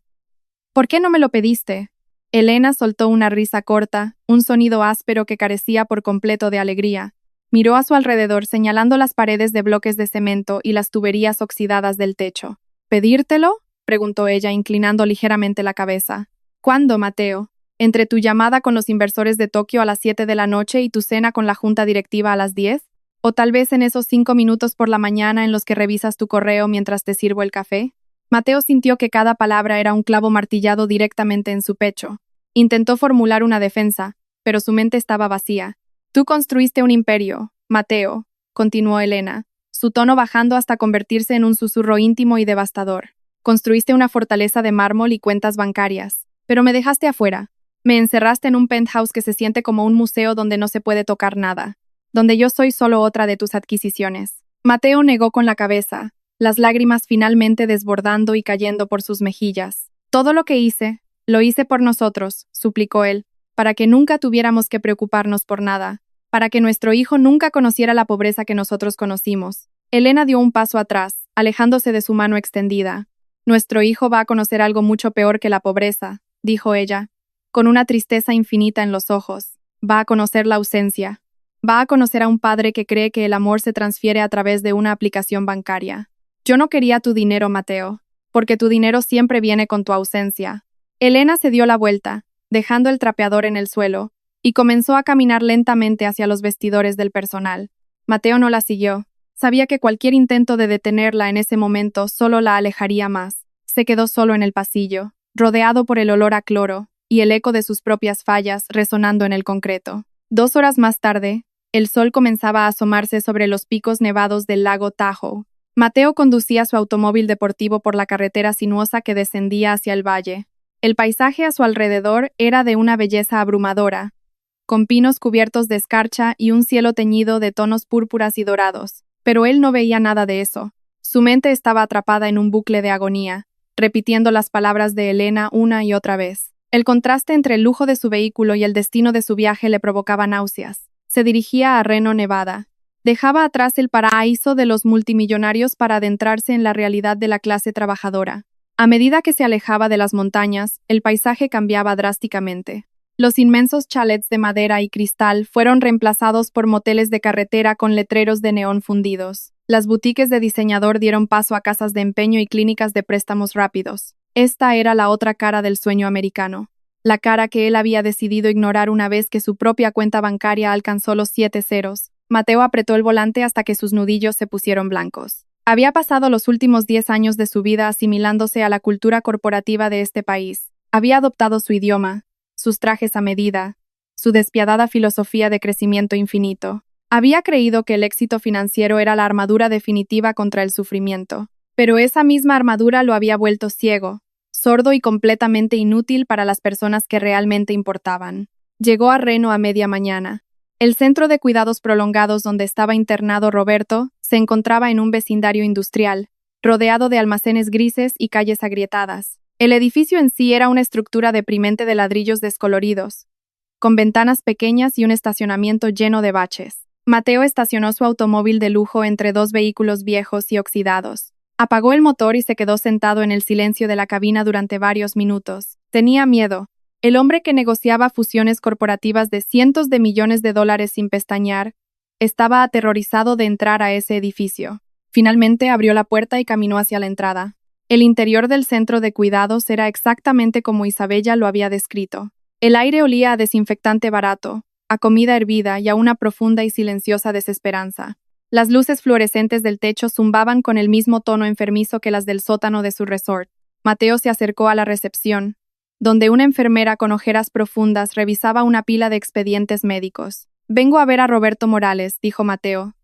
¿Por qué no me lo pediste? Elena soltó una risa corta, un sonido áspero que carecía por completo de alegría. Miró a su alrededor señalando las paredes de bloques de cemento y las tuberías oxidadas del techo. ¿Pedírtelo? Preguntó ella, inclinando ligeramente la cabeza. ¿Cuándo, Mateo? ¿Entre tu llamada con los inversores de Tokio a las 7 de la noche y tu cena con la junta directiva a las 10? ¿O tal vez en esos 5 minutos por la mañana en los que revisas tu correo mientras te sirvo el café? Mateo sintió que cada palabra era un clavo martillado directamente en su pecho. Intentó formular una defensa, pero su mente estaba vacía. Tú construiste un imperio, Mateo, continuó Elena, su tono bajando hasta convertirse en un susurro íntimo y devastador. Construiste una fortaleza de mármol y cuentas bancarias, pero me dejaste afuera. Me encerraste en un penthouse que se siente como un museo donde no se puede tocar nada, donde yo soy solo otra de tus adquisiciones. Mateo negó con la cabeza, las lágrimas finalmente desbordando y cayendo por sus mejillas. Todo lo que hice, lo hice por nosotros, suplicó él, para que nunca tuviéramos que preocuparnos por nada, para que nuestro hijo nunca conociera la pobreza que nosotros conocimos. Elena dio un paso atrás, alejándose de su mano extendida. Nuestro hijo va a conocer algo mucho peor que la pobreza, dijo ella, con una tristeza infinita en los ojos. Va a conocer la ausencia. Va a conocer a un padre que cree que el amor se transfiere a través de una aplicación bancaria. Yo no quería tu dinero, Mateo, porque tu dinero siempre viene con tu ausencia. Elena se dio la vuelta, dejando el trapeador en el suelo, y comenzó a caminar lentamente hacia los vestidores del personal. Mateo no la siguió. Sabía que cualquier intento de detenerla en ese momento solo la alejaría más. Se quedó solo en el pasillo, rodeado por el olor a cloro y el eco de sus propias fallas resonando en el concreto. 2 horas más tarde, el sol comenzaba a asomarse sobre los picos nevados del lago Tahoe. Mateo conducía su automóvil deportivo por la carretera sinuosa que descendía hacia el valle. El paisaje a su alrededor era de una belleza abrumadora, con pinos cubiertos de escarcha y un cielo teñido de tonos púrpuras y dorados. Pero él no veía nada de eso. Su mente estaba atrapada en un bucle de agonía, repitiendo las palabras de Elena una y otra vez. El contraste entre el lujo de su vehículo y el destino de su viaje le provocaba náuseas. Se dirigía a Reno, Nevada. Dejaba atrás el paraíso de los multimillonarios para adentrarse en la realidad de la clase trabajadora. A medida que se alejaba de las montañas, el paisaje cambiaba drásticamente. Los inmensos chalets de madera y cristal fueron reemplazados por moteles de carretera con letreros de neón fundidos. Las boutiques de diseñador dieron paso a casas de empeño y clínicas de préstamos rápidos. Esta era la otra cara del sueño americano. La cara que él había decidido ignorar una vez que su propia cuenta bancaria alcanzó los 7 ceros. Mateo apretó el volante hasta que sus nudillos se pusieron blancos. Había pasado los últimos 10 años de su vida asimilándose a la cultura corporativa de este país. Había adoptado su idioma, sus trajes a medida, su despiadada filosofía de crecimiento infinito. Había creído que el éxito financiero era la armadura definitiva contra el sufrimiento, pero esa misma armadura lo había vuelto ciego, sordo y completamente inútil para las personas que realmente importaban. Llegó a Reno a media mañana. El centro de cuidados prolongados donde estaba internado Roberto se encontraba en un vecindario industrial, rodeado de almacenes grises y calles agrietadas. El edificio en sí era una estructura deprimente de ladrillos descoloridos, con ventanas pequeñas y un estacionamiento lleno de baches. Mateo estacionó su automóvil de lujo entre dos vehículos viejos y oxidados. Apagó el motor y se quedó sentado en el silencio de la cabina durante varios minutos. Tenía miedo. El hombre que negociaba fusiones corporativas de cientos de millones de dólares sin pestañear estaba aterrorizado de entrar a ese edificio. Finalmente abrió la puerta y caminó hacia la entrada. El interior del centro de cuidados era exactamente como Isabella lo había descrito. El aire olía a desinfectante barato, a comida hervida y a una profunda y silenciosa desesperanza. Las luces fluorescentes del techo zumbaban con el mismo tono enfermizo que las del sótano de su resort. Mateo se acercó a la recepción, donde una enfermera con ojeras profundas revisaba una pila de expedientes médicos. «Vengo a ver a Roberto Morales», dijo Mateo,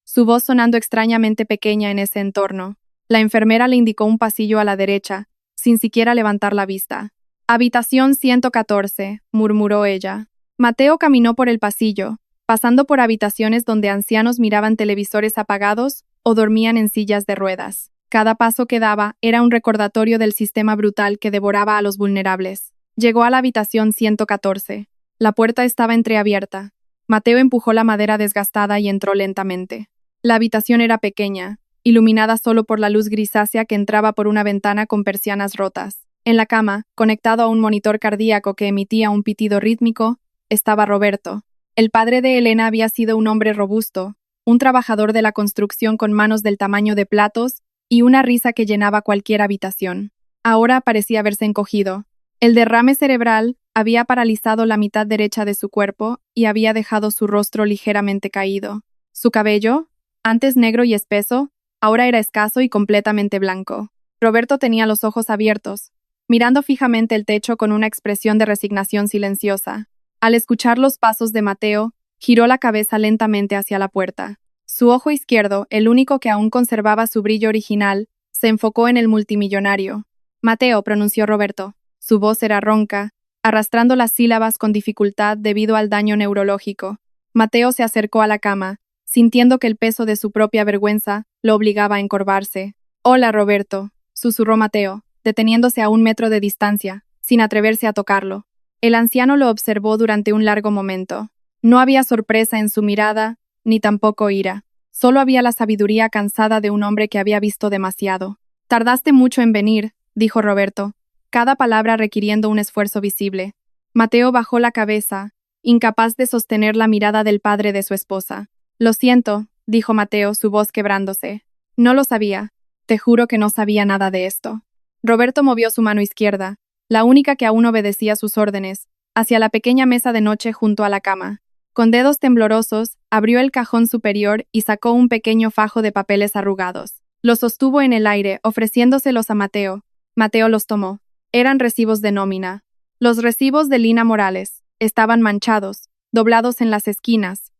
su voz sonando extrañamente pequeña en ese entorno. La enfermera le indicó un pasillo a la derecha, sin siquiera levantar la vista. «Habitación 114», murmuró ella. Mateo caminó por el pasillo, pasando por habitaciones donde ancianos miraban televisores apagados o dormían en sillas de ruedas. Cada paso que daba era un recordatorio del sistema brutal que devoraba a los vulnerables. Llegó a la habitación 114. La puerta estaba entreabierta. Mateo empujó la madera desgastada y entró lentamente. La habitación era pequeña, iluminada solo por la luz grisácea que entraba por una ventana con persianas rotas. En la cama, conectado a un monitor cardíaco que emitía un pitido rítmico, estaba Roberto. El padre de Elena había sido un hombre robusto, un trabajador de la construcción con manos del tamaño de platos y una risa que llenaba cualquier habitación. Ahora parecía haberse encogido. El derrame cerebral había paralizado la mitad derecha de su cuerpo y había dejado su rostro ligeramente caído. Su cabello, antes negro y espeso, ahora era escaso y completamente blanco. Roberto tenía los ojos abiertos, mirando fijamente el techo con una expresión de resignación silenciosa. Al escuchar los pasos de Mateo, giró la cabeza lentamente hacia la puerta. Su ojo izquierdo, el único que aún conservaba su brillo original, se enfocó en el multimillonario. «Mateo», pronunció Roberto. Su voz era ronca, arrastrando las sílabas con dificultad debido al daño neurológico. Mateo se acercó a la cama, sintiendo que el peso de su propia vergüenza lo obligaba a encorvarse. «Hola, Roberto», susurró Mateo, deteniéndose a 1 metro de distancia, sin atreverse a tocarlo. El anciano lo observó durante un largo momento. No había sorpresa en su mirada, ni tampoco ira. Solo había la sabiduría cansada de un hombre que había visto demasiado. «Tardaste mucho en venir», dijo Roberto, cada palabra requiriendo un esfuerzo visible. Mateo bajó la cabeza, incapaz de sostener la mirada del padre de su esposa. «Lo siento», dijo Mateo, su voz quebrándose. «No lo sabía. Te juro que no sabía nada de esto». Roberto movió su mano izquierda, la única que aún obedecía sus órdenes, hacia la pequeña mesa de noche junto a la cama. Con dedos temblorosos, abrió el cajón superior y sacó un pequeño fajo de papeles arrugados. Los sostuvo en el aire, ofreciéndoselos a Mateo. Mateo los tomó. Eran recibos de nómina. Los recibos de Lina Morales estaban manchados, doblados en las esquinas,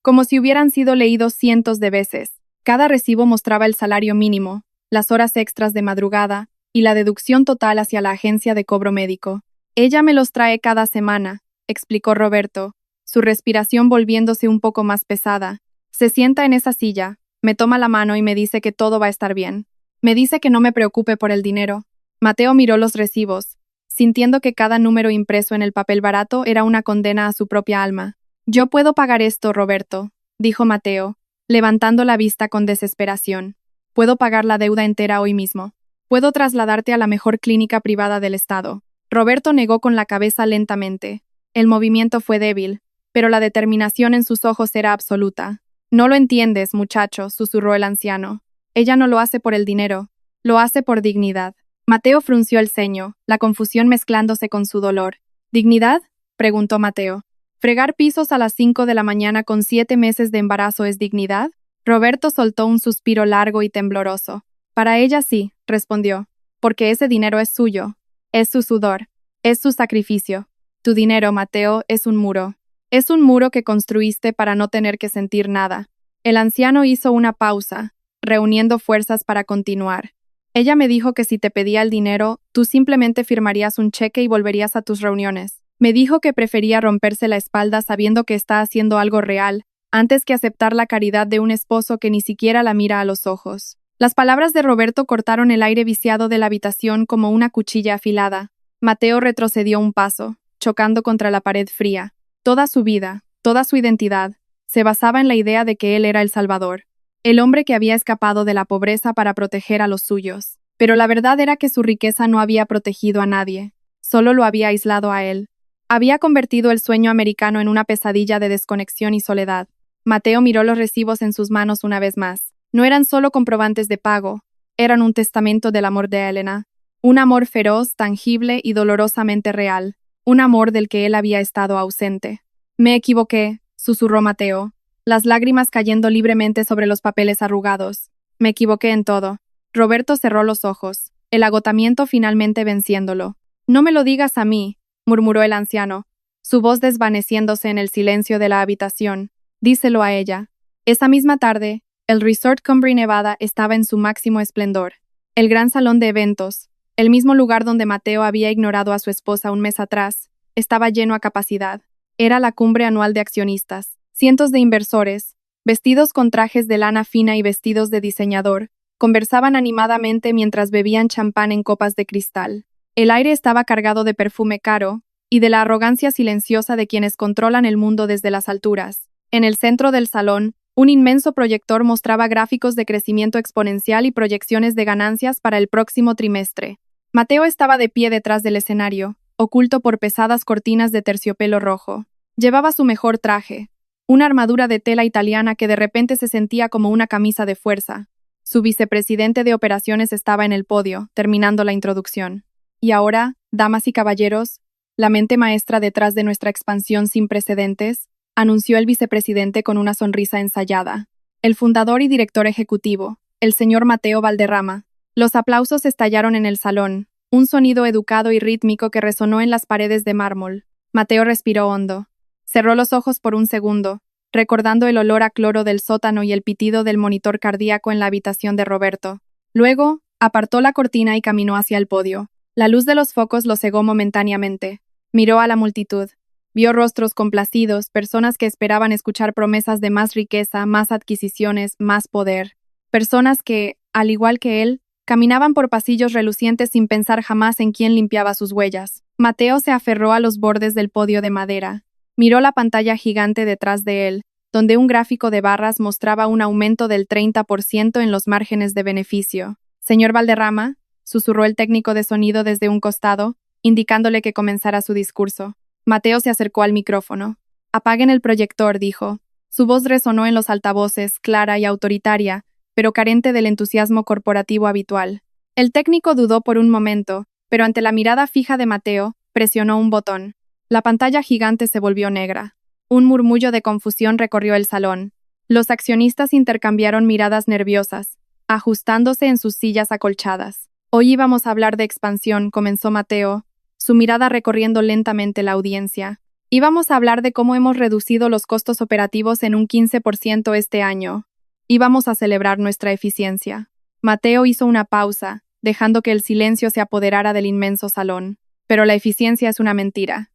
como si hubieran sido leídos cientos de veces. Cada recibo mostraba el salario mínimo, las horas extras de madrugada y la deducción total hacia la agencia de cobro médico. «Ella me los trae cada semana», explicó Roberto, su respiración volviéndose un poco más pesada. «Se sienta en esa silla, me toma la mano y me dice que todo va a estar bien. Me dice que no me preocupe por el dinero». Mateo miró los recibos, sintiendo que cada número impreso en el papel barato era una condena a su propia alma. «Yo puedo pagar esto, Roberto», dijo Mateo, levantando la vista con desesperación. «Puedo pagar la deuda entera hoy mismo. Puedo trasladarte a la mejor clínica privada del estado». Roberto negó con la cabeza lentamente. El movimiento fue débil, pero la determinación en sus ojos era absoluta. «No lo entiendes, muchacho», susurró el anciano. «Ella no lo hace por el dinero, lo hace por dignidad». Mateo frunció el ceño, la confusión mezclándose con su dolor. «¿Dignidad?», preguntó Mateo. «¿Fregar pisos a las 5 de la mañana con 7 meses de embarazo es dignidad?». Roberto soltó un suspiro largo y tembloroso. «Para ella sí», respondió, «porque ese dinero es suyo. Es su sudor. Es su sacrificio. Tu dinero, Mateo, es un muro. Es un muro que construiste para no tener que sentir nada». El anciano hizo una pausa, reuniendo fuerzas para continuar. «Ella me dijo que si te pedía el dinero, tú simplemente firmarías un cheque y volverías a tus reuniones. Me dijo que prefería romperse la espalda sabiendo que está haciendo algo real, antes que aceptar la caridad de un esposo que ni siquiera la mira a los ojos». Las palabras de Roberto cortaron el aire viciado de la habitación como una cuchilla afilada. Mateo retrocedió un paso, chocando contra la pared fría. Toda su vida, toda su identidad, se basaba en la idea de que él era el Salvador, el hombre que había escapado de la pobreza para proteger a los suyos. Pero la verdad era que su riqueza no había protegido a nadie, solo lo había aislado a él. Había convertido el sueño americano en una pesadilla de desconexión y soledad. Mateo miró los recibos en sus manos una vez más. No eran solo comprobantes de pago, eran un testamento del amor de Elena. Un amor feroz, tangible y dolorosamente real. Un amor del que él había estado ausente. Me equivoqué, susurró Mateo, las lágrimas cayendo libremente sobre los papeles arrugados. Me equivoqué en todo. Roberto cerró los ojos, el agotamiento finalmente venciéndolo. No me lo digas a mí, murmuró el anciano, su voz desvaneciéndose en el silencio de la habitación. Díselo a ella. Esa misma tarde, el Resort Cumbria Nevada estaba en su máximo esplendor. El gran salón de eventos, el mismo lugar donde Mateo había ignorado a su esposa un mes atrás, estaba lleno a capacidad. Era la cumbre anual de accionistas. Cientos de inversores, vestidos con trajes de lana fina y vestidos de diseñador, conversaban animadamente mientras bebían champán en copas de cristal. El aire estaba cargado de perfume caro y de la arrogancia silenciosa de quienes controlan el mundo desde las alturas. En el centro del salón, un inmenso proyector mostraba gráficos de crecimiento exponencial y proyecciones de ganancias para el próximo trimestre. Mateo estaba de pie detrás del escenario, oculto por pesadas cortinas de terciopelo rojo. Llevaba su mejor traje, una armadura de tela italiana que de repente se sentía como una camisa de fuerza. Su vicepresidente de operaciones estaba en el podio, terminando la introducción. Y ahora, damas y caballeros, la mente maestra detrás de nuestra expansión sin precedentes, anunció el vicepresidente con una sonrisa ensayada. El fundador y director ejecutivo, el señor Mateo Valderrama. Los aplausos estallaron en el salón, un sonido educado y rítmico que resonó en las paredes de mármol. Mateo respiró hondo. Cerró los ojos por un segundo, recordando el olor a cloro del sótano y el pitido del monitor cardíaco en la habitación de Roberto. Luego, apartó la cortina y caminó hacia el podio. La luz de los focos lo cegó momentáneamente. Miró a la multitud. Vio rostros complacidos, personas que esperaban escuchar promesas de más riqueza, más adquisiciones, más poder. Personas que, al igual que él, caminaban por pasillos relucientes sin pensar jamás en quién limpiaba sus huellas. Mateo se aferró a los bordes del podio de madera. Miró la pantalla gigante detrás de él, donde un gráfico de barras mostraba un aumento del 30% en los márgenes de beneficio. Señor Valderrama, susurró el técnico de sonido desde un costado, indicándole que comenzara su discurso. Mateo se acercó al micrófono. Apaguen el proyector, dijo. Su voz resonó en los altavoces, clara y autoritaria, pero carente del entusiasmo corporativo habitual. El técnico dudó por un momento, pero ante la mirada fija de Mateo, presionó un botón. La pantalla gigante se volvió negra. Un murmullo de confusión recorrió el salón. Los accionistas intercambiaron miradas nerviosas, ajustándose en sus sillas acolchadas. Hoy íbamos a hablar de expansión, comenzó Mateo, su mirada recorriendo lentamente la audiencia. Íbamos a hablar de cómo hemos reducido los costos operativos en un 15% este año. Íbamos a celebrar nuestra eficiencia. Mateo hizo una pausa, dejando que el silencio se apoderara del inmenso salón. Pero la eficiencia es una mentira.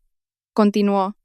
Continuó,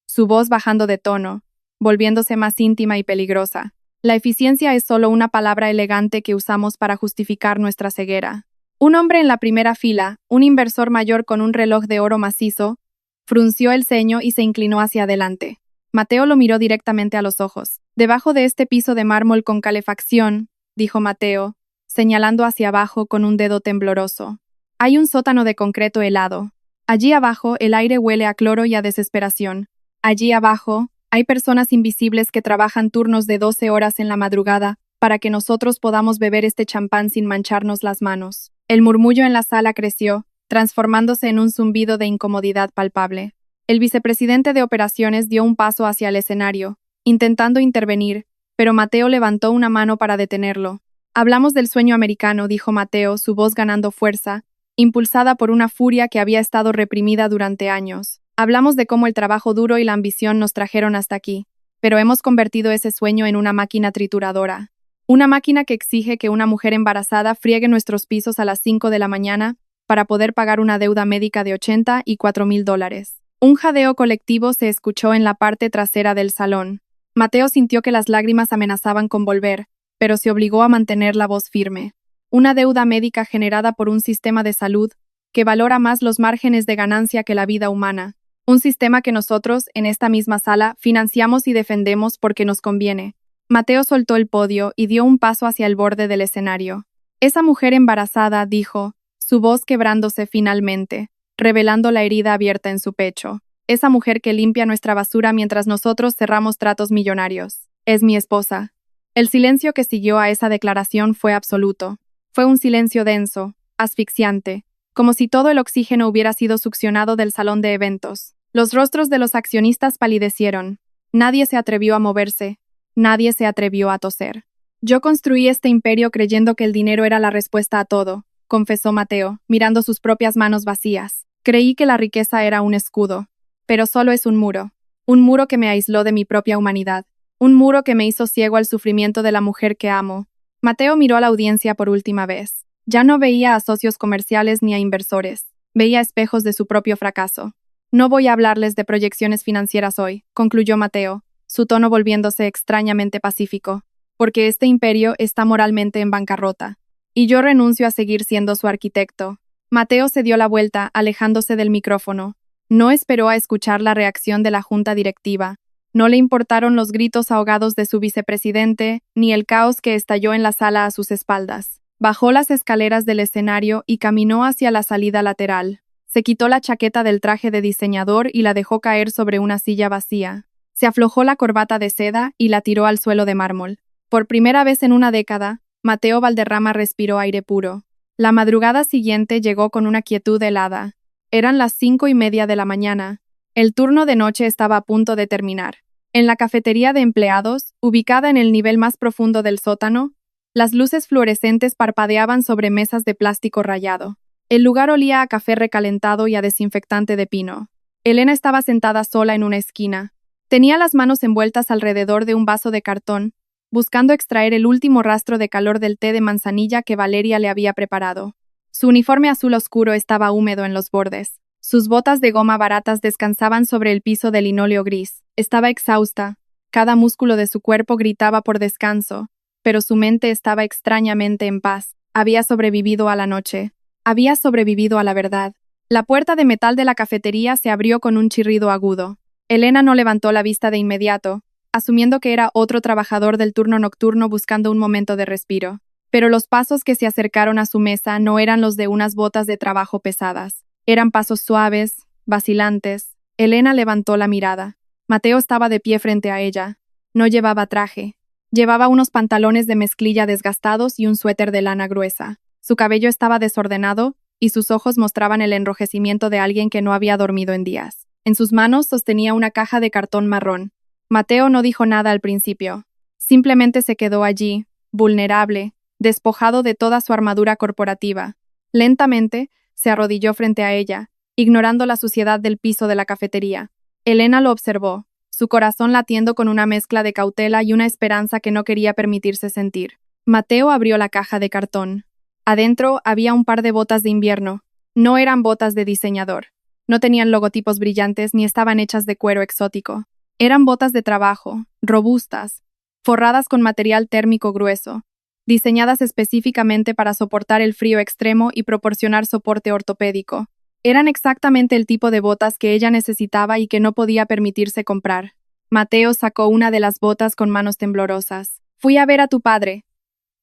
su voz bajando de tono, volviéndose más íntima y peligrosa. La eficiencia es solo una palabra elegante que usamos para justificar nuestra ceguera. Un hombre en la primera fila, un inversor mayor con un reloj de oro macizo, frunció el ceño y se inclinó hacia adelante. Mateo lo miró directamente a los ojos. Debajo de este piso de mármol con calefacción, dijo Mateo, señalando hacia abajo con un dedo tembloroso. Hay un sótano de concreto helado. Allí abajo el aire huele a cloro y a desesperación. Allí abajo hay personas invisibles que trabajan turnos de 12 horas en la madrugada para que nosotros podamos beber este champán sin mancharnos las manos. El murmullo en la sala creció, transformándose en un zumbido de incomodidad palpable. El vicepresidente de operaciones dio un paso hacia el escenario, intentando intervenir, pero Mateo levantó una mano para detenerlo. Hablamos del sueño americano, dijo Mateo, su voz ganando fuerza, impulsada por una furia que había estado reprimida durante años. Hablamos de cómo el trabajo duro y la ambición nos trajeron hasta aquí, pero hemos convertido ese sueño en una máquina trituradora. Una máquina que exige que una mujer embarazada friegue nuestros pisos a las 5 de la mañana para poder pagar una deuda médica de $84,000. Un jadeo colectivo se escuchó en la parte trasera del salón. Mateo sintió que las lágrimas amenazaban con volver, pero se obligó a mantener la voz firme. Una deuda médica generada por un sistema de salud que valora más los márgenes de ganancia que la vida humana. Un sistema que nosotros, en esta misma sala, financiamos y defendemos porque nos conviene. Mateo soltó el podio y dio un paso hacia el borde del escenario. Esa mujer embarazada, dijo, su voz quebrándose finalmente, revelando la herida abierta en su pecho. Esa mujer que limpia nuestra basura mientras nosotros cerramos tratos millonarios. Es mi esposa. El silencio que siguió a esa declaración fue absoluto. Fue un silencio denso, asfixiante, como si todo el oxígeno hubiera sido succionado del salón de eventos. Los rostros de los accionistas palidecieron. Nadie se atrevió a moverse. Nadie se atrevió a toser. Yo construí este imperio creyendo que el dinero era la respuesta a todo, confesó Mateo, mirando sus propias manos vacías. Creí que la riqueza era un escudo. Pero solo es un muro que me aisló de mi propia humanidad, un muro que me hizo ciego al sufrimiento de la mujer que amo. Mateo miró a la audiencia por última vez. Ya no veía a socios comerciales ni a inversores, veía espejos de su propio fracaso. No voy a hablarles de proyecciones financieras hoy, concluyó Mateo, su tono volviéndose extrañamente pacífico, porque este imperio está moralmente en bancarrota, y yo renuncio a seguir siendo su arquitecto. Mateo se dio la vuelta, alejándose del micrófono. No esperó a escuchar la reacción de la junta directiva. No le importaron los gritos ahogados de su vicepresidente, ni el caos que estalló en la sala a sus espaldas. Bajó las escaleras del escenario y caminó hacia la salida lateral. Se quitó la chaqueta del traje de diseñador y la dejó caer sobre una silla vacía. Se aflojó la corbata de seda y la tiró al suelo de mármol. Por primera vez en una década, Mateo Valderrama respiró aire puro. La madrugada siguiente llegó con una quietud helada. Eran las 5:30 de la mañana. El turno de noche estaba a punto de terminar. En la cafetería de empleados, ubicada en el nivel más profundo del sótano, las luces fluorescentes parpadeaban sobre mesas de plástico rayado. El lugar olía a café recalentado y a desinfectante de pino. Elena estaba sentada sola en una esquina. Tenía las manos envueltas alrededor de un vaso de cartón, buscando extraer el último rastro de calor del té de manzanilla que Valeria le había preparado. Su uniforme azul oscuro estaba húmedo en los bordes. Sus botas de goma baratas descansaban sobre el piso de linóleo gris. Estaba exhausta. Cada músculo de su cuerpo gritaba por descanso, pero su mente estaba extrañamente en paz. Había sobrevivido a la noche. Había sobrevivido a la verdad. La puerta de metal de la cafetería se abrió con un chirrido agudo. Elena no levantó la vista de inmediato, asumiendo que era otro trabajador del turno nocturno buscando un momento de respiro. Pero los pasos que se acercaron a su mesa no eran los de unas botas de trabajo pesadas. Eran pasos suaves, vacilantes. Elena levantó la mirada. Mateo estaba de pie frente a ella. No llevaba traje. Llevaba unos pantalones de mezclilla desgastados y un suéter de lana gruesa. Su cabello estaba desordenado y sus ojos mostraban el enrojecimiento de alguien que no había dormido en días. En sus manos sostenía una caja de cartón marrón. Mateo no dijo nada al principio. Simplemente se quedó allí, vulnerable, despojado de toda su armadura corporativa. Lentamente, se arrodilló frente a ella, ignorando la suciedad del piso de la cafetería. Elena lo observó, su corazón latiendo con una mezcla de cautela y una esperanza que no quería permitirse sentir. Mateo abrió la caja de cartón. Adentro había un par de botas de invierno. No eran botas de diseñador. No tenían logotipos brillantes ni estaban hechas de cuero exótico. Eran botas de trabajo, robustas, forradas con material térmico grueso, diseñadas específicamente para soportar el frío extremo y proporcionar soporte ortopédico. Eran exactamente el tipo de botas que ella necesitaba y que no podía permitirse comprar. Mateo sacó una de las botas con manos temblorosas. «Fui a ver a tu padre»,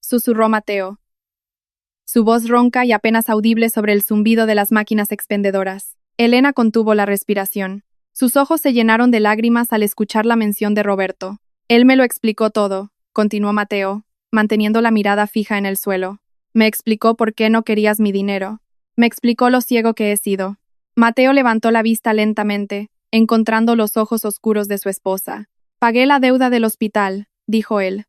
susurró Mateo, su voz ronca y apenas audible sobre el zumbido de las máquinas expendedoras. Elena contuvo la respiración. Sus ojos se llenaron de lágrimas al escuchar la mención de Roberto. «Él me lo explicó todo», continuó Mateo, manteniendo la mirada fija en el suelo. «Me explicó por qué no querías mi dinero. Me explicó lo ciego que he sido». Mateo levantó la vista lentamente, encontrando los ojos oscuros de su esposa. «Pagué la deuda del hospital», dijo él,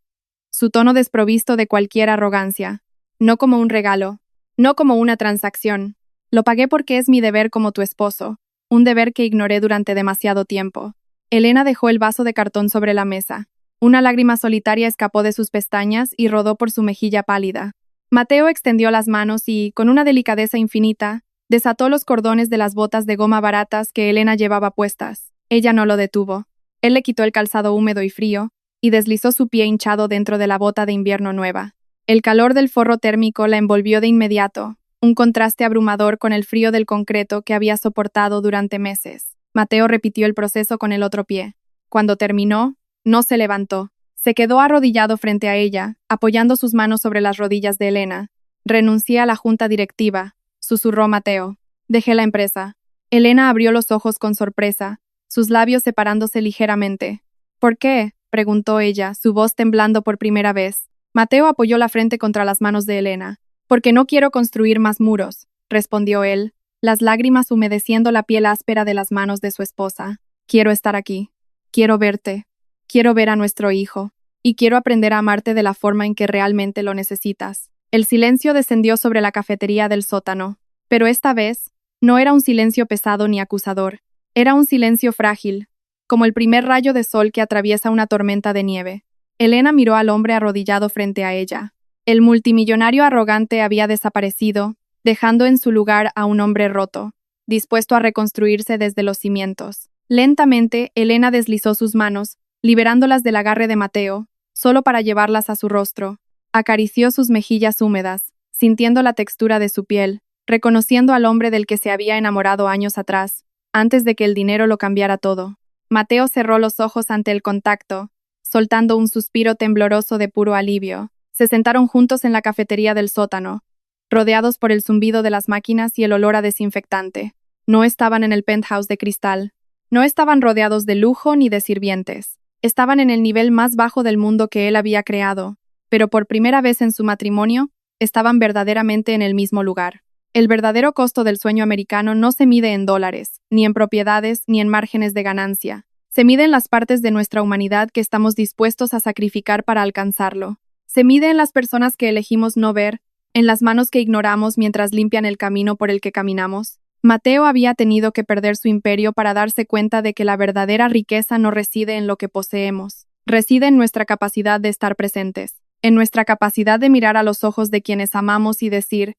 su tono desprovisto de cualquier arrogancia. «No como un regalo, no como una transacción. Lo pagué porque es mi deber como tu esposo, un deber que ignoré durante demasiado tiempo». Elena dejó el vaso de cartón sobre la mesa. Una lágrima solitaria escapó de sus pestañas y rodó por su mejilla pálida. Mateo extendió las manos y, con una delicadeza infinita, desató los cordones de las botas de goma baratas que Elena llevaba puestas. Ella no lo detuvo. Él le quitó el calzado húmedo y frío, y deslizó su pie hinchado dentro de la bota de invierno nueva. El calor del forro térmico la envolvió de inmediato, un contraste abrumador con el frío del concreto que había soportado durante meses. Mateo repitió el proceso con el otro pie. Cuando terminó, no se levantó. Se quedó arrodillado frente a ella, apoyando sus manos sobre las rodillas de Elena. Renuncié a la junta directiva, susurró Mateo. Dejé la empresa. Elena abrió los ojos con sorpresa, sus labios separándose ligeramente. ¿Por qué?, preguntó ella, su voz temblando por primera vez. Mateo apoyó la frente contra las manos de Elena. Porque no quiero construir más muros, respondió él, las lágrimas humedeciendo la piel áspera de las manos de su esposa. Quiero estar aquí. Quiero verte. Quiero ver a nuestro hijo. Y quiero aprender a amarte de la forma en que realmente lo necesitas. El silencio descendió sobre la cafetería del sótano. Pero esta vez, no era un silencio pesado ni acusador. Era un silencio frágil, como el primer rayo de sol que atraviesa una tormenta de nieve. Elena miró al hombre arrodillado frente a ella. El multimillonario arrogante había desaparecido, dejando en su lugar a un hombre roto, dispuesto a reconstruirse desde los cimientos. Lentamente, Elena deslizó sus manos, liberándolas del agarre de Mateo, solo para llevarlas a su rostro. Acarició sus mejillas húmedas, sintiendo la textura de su piel, reconociendo al hombre del que se había enamorado años atrás, antes de que el dinero lo cambiara todo. Mateo cerró los ojos ante el contacto, soltando un suspiro tembloroso de puro alivio. Se sentaron juntos en la cafetería del sótano, rodeados por el zumbido de las máquinas y el olor a desinfectante. No estaban en el penthouse de cristal. No estaban rodeados de lujo ni de sirvientes. Estaban en el nivel más bajo del mundo que él había creado, pero por primera vez en su matrimonio, estaban verdaderamente en el mismo lugar. El verdadero costo del sueño americano no se mide en dólares, ni en propiedades, ni en márgenes de ganancia. Se mide en las partes de nuestra humanidad que estamos dispuestos a sacrificar para alcanzarlo. Se mide en las personas que elegimos no ver, en las manos que ignoramos mientras limpian el camino por el que caminamos. Mateo había tenido que perder su imperio para darse cuenta de que la verdadera riqueza no reside en lo que poseemos, reside en nuestra capacidad de estar presentes, en nuestra capacidad de mirar a los ojos de quienes amamos y decir,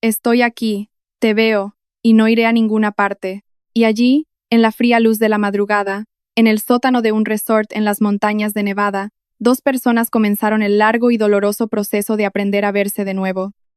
estoy aquí, te veo, y no iré a ninguna parte. Y allí, en la fría luz de la madrugada, en el sótano de un resort en las montañas de Nevada, dos personas comenzaron el largo y doloroso proceso de aprender a verse de nuevo.